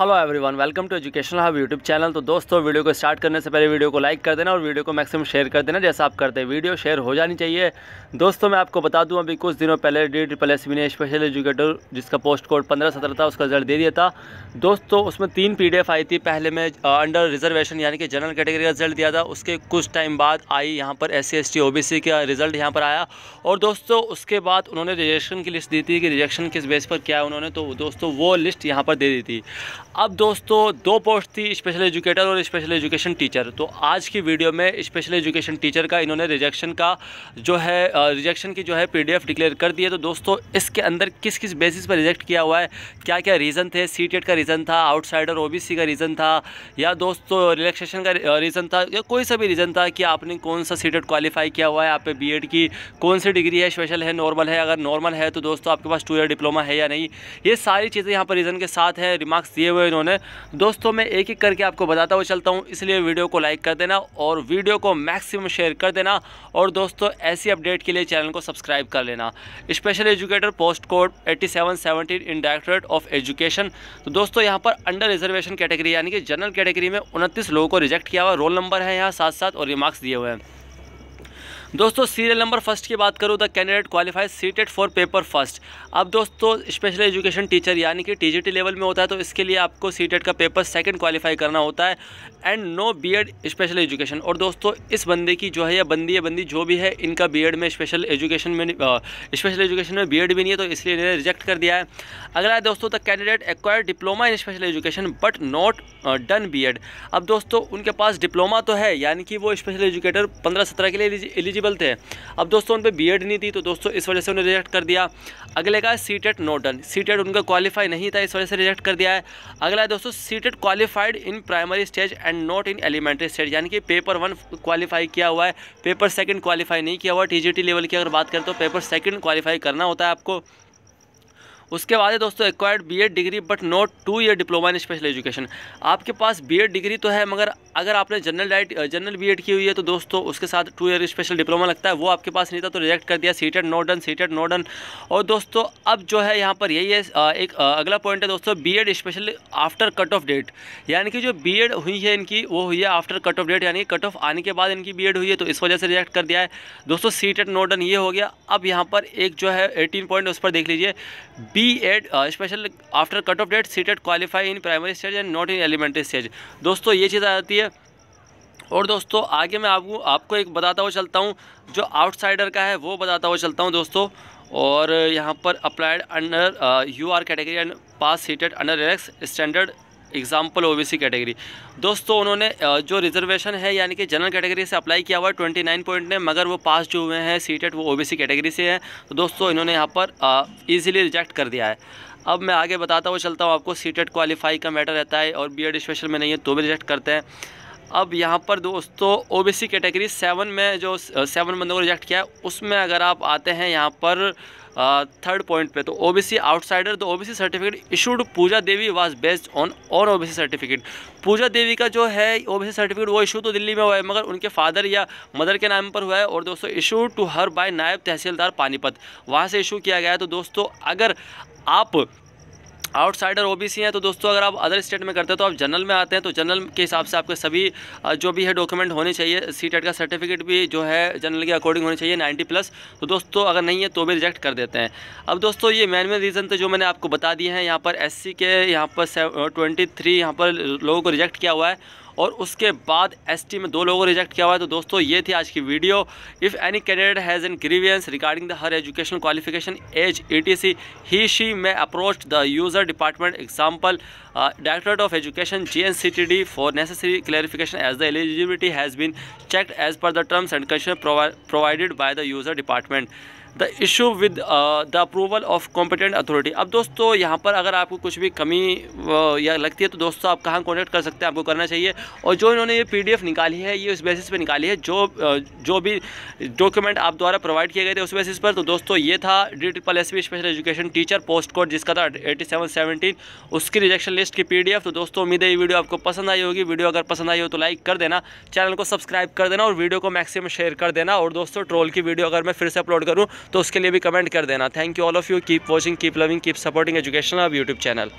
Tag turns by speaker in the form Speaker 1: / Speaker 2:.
Speaker 1: Hello everyone, welcome to educational hub YouTube channel. तो दोस्तों, video को स्टार्ट करने से पहले वीडियो को लाइक कर देना और वीडियो को मैक्सिमम शेयर कर देना। जैसा आप करते हैं वीडियो शेयर हो जानी चाहिए। दोस्तों, मैं आपको बता दूं, अभी कुछ दिनों पहले DSSB ने स्पेशल एजुकेटर जिसका पोस्ट कोड 1517 था, उसका रिजल्ट दे दिया था। दोस्तों, उसमें 3 PDF आई थी। पहले में अंडर रिजर्वेशन यानी कि जनरल कैटेगरी का रिजल्ट दिया था। उसके कुछ टाइम बाद आई यहाँ पर SC ST OBC का रिजल्ट यहाँ पर आया। और दोस्तों, उसके बाद उन्होंने रिजेक्शन की लिस्ट दी थी कि रिजेक्शन किस बेस पर क्या है उन्होंने, तो दोस्तों वो लिस्ट यहाँ पर दे दी थी। अब दोस्तों 2 पोस्ट थी, स्पेशल एजुकेटर और स्पेशल एजुकेशन टीचर। तो आज की वीडियो में स्पेशल एजुकेशन टीचर का इन्होंने रिजेक्शन की जो है PDF डिक्लेयर कर दिया। तो दोस्तों, इसके अंदर किस किस बेसिस पर रिजेक्ट किया हुआ है, क्या क्या रीज़न थे, CTET का रीज़न था, आउटसाइडर OBC का रीज़न था, या दोस्तों रिलैक्सेशन का रीज़न था, या कोई सा भी रीज़न था कि आपने कौन सा CTET क्वालिफाई किया हुआ है, आप पे BEd की कौन सी डिग्री है, स्पेशल है, नॉर्मल है, अगर नॉर्मल है तो दोस्तों आपके पास 2 ईयर डिप्लोमा है या नहीं, ये सारी चीज़ें यहाँ पर रीज़न के साथ है, रिमार्क्स दिए हुए इन्होंने। दोस्तों, मैं एक एक करके आपको बताता हुआ चलता हूँ, इसलिए वीडियो को लाइक कर देना और वीडियो को मैक्सिमम शेयर कर देना। और दोस्तों, ऐसी अपडेट के लिए चैनल को सब्सक्राइब कर लेना। Special educator post code 8717 in directorate of education. तो दोस्तों, यहाँ पर अंडर रिजर्वेशन कैटेगरी यानी कि जनरल कैटेगरी में 29 लोगों को रिजेक्ट किया हुआ। रोल नंबर है यहाँ 7 और रिमार्क्स दिए हुए हैं। दोस्तों, सीरियल नंबर फर्स्ट की बात करूँ, the candidate qualifies CTET for paper first. अब दोस्तों, स्पेशल एजुकेशन टीचर यानी कि TGT लेवल में होता है, तो इसके लिए आपको CTET का पेपर सेकंड क्वालिफाई करना होता है and no BEd special education. और दोस्तों, इस बंदे की जो है या बंदी जो भी है, इनका BEd में स्पेशल एजुकेशन में BEd भी नहीं है, तो इसलिए इन्हें रिजेक्ट कर दिया है। अगला है दोस्तों, the candidate acquired diploma in special education but not done BEd। अब दोस्तों, उनके पास डिप्लोमा तो है, यानी कि वो स्पेशल एजुकेटर 15-17 के लिए एलिजिबल थे। अब दोस्तों, उन पे BEd नहीं थी, तो दोस्तों इस वजह से उन्हें रिजेक्ट कर दिया। अगले का CTET नॉट डन, CTET उनका क्वालिफाई नहीं था, इस वजह से रिजेक्ट कर दिया है। अगला है दोस्तों, CTET qualified in primary stage and not in elementary stage, यानी कि पेपर 1 क्वालिफाई किया हुआ है, पेपर 2 क्वालिफाई नहीं किया हुआ। TGT लेवल की अगर बात करें तो पेपर 2 क्वालिफाई करना होता है आपको। उसके बाद है दोस्तों, acquired BEd degree but not 2 year diploma in special education. आपके पास BEd डिग्री तो है, मगर अगर आपने जनरल BEd की हुई है तो दोस्तों उसके साथ 2 ईयर स्पेशल डिप्लोमा लगता है, वो आपके पास नहीं था, तो रिजेक्ट कर दिया। CTET not done. और दोस्तों, अब जो है यहाँ पर यही है एक अगला पॉइंट है दोस्तों, BEd special after cut off date, यानी कि जो BEd हुई है इनकी, वो हुई है आफ्टर कट ऑफ डेट, यानी कट ऑफ आने के बाद इनकी BEd हुई है, तो इस वजह से रिजेक्ट कर दिया है दोस्तों। CTET नॉट डन ये हो गया। अब यहाँ पर एक जो है 18 पॉइंट, उस पर देख लीजिए, BEd special after cut off date CTET qualify in primary stage and not in elementary stage. दोस्तों, ये चीज़ आ जाती है। और दोस्तों, आगे मैं आपको एक बताता हुआ चलता हूँ, जो आउटसाइडर का है वो बताता हुआ चलता हूँ दोस्तों। और यहाँ पर applied under UR category and pass CTET under RELAX standard example OBC category. दोस्तों, उन्होंने जो रिजर्वेशन है यानी कि जनरल कैटेगरी से अप्लाई किया हुआ है 29 पॉइंट ने, मगर वो पास जो हुए हैं CTET वो OBC कैटेगरी से हैं, तो दोस्तों इन्होंने यहाँ पर ईजिली रिजेक्ट कर दिया है। अब मैं आगे बताता हुआ चलता हूँ आपको, CTET क्वालिफाई का मैटर रहता है और BEd स्पेशल में नहीं है तो भी रिजेक्ट करते हैं। अब यहाँ पर दोस्तों, OBC कैटेगरी 7 में जो 7 बंदों को रिजेक्ट किया है, उसमें अगर आप आते हैं यहाँ पर 3rd पॉइंट पे, तो OBC आउटसाइडर, तो OBC certificate issued Pooja Devi was based on OBC certificate. Pooja Devi का जो है OBC सर्टिफिकेट वो इशू तो दिल्ली में हुआ है, मगर उनके फादर या मदर के नाम पर हुआ है। और दोस्तों, इशूड टू हर बाय नायब तहसीलदार पानीपत, वहाँ से इशू किया गया है। तो दोस्तों, अगर आप आउटसाइडर OBC हैं, तो दोस्तों अगर आप अदर स्टेट में करते हैं तो आप जनरल में आते हैं, तो जनरल के हिसाब से आपके सभी जो भी है डॉक्यूमेंट होने चाहिए। CTET का सर्टिफिकेट भी जो है जनरल के अकॉर्डिंग होने चाहिए 90+। तो दोस्तों, अगर नहीं है तो भी रिजेक्ट कर देते हैं। अब दोस्तों, ये मेन रीज़न तो जो मैंने आपको बता दिए हैं। यहाँ पर SC के यहाँ पर 23 यहाँ पर लोगों को रिजेक्ट किया हुआ है, और उसके बाद ST में 2 लोगों को रिजेक्ट किया हुआ है। तो दोस्तों, ये थी आज की video. If any candidate has an grievance regarding the her educational qualification as ETC, he she may approach the user department example directorate of education GNCTD for necessary clarification as the eligibility has been checked as per the terms and condition provided by the user department the issue with the approval of competent authority. अब दोस्तों, यहाँ पर अगर आपको कुछ भी कमी या लगती है तो दोस्तों आप कहाँ कॉन्टैक्ट कर सकते हैं, आपको करना चाहिए। और जो इन्होंने ये PDF निकाली है, ये उस बेसिस पे निकाली है जो भी डॉक्यूमेंट आप द्वारा प्रोवाइड किए गए थे उस बेसिस पर। तो दोस्तों, ये था DSSB special education teacher post code जिसका था 8717, उसकी रिजेक्शन लिस्ट की PDF। तो दोस्तों, उम्मीद है ये वीडियो आपको पसंद आई होगी। वीडियो अगर पसंद आई हो तो लाइक कर देना, चैनल को सब्सक्राइब कर देना और वीडियो को मैक्सिमम शेयर कर देना। और दोस्तों, ट्रोल की वीडियो अगर मैं फिर से अपलोड करूँ तो उसके लिए भी कमेंट कर देना। Thank you all of you, keep watching, keep loving, keep supporting educational hub YouTube channel.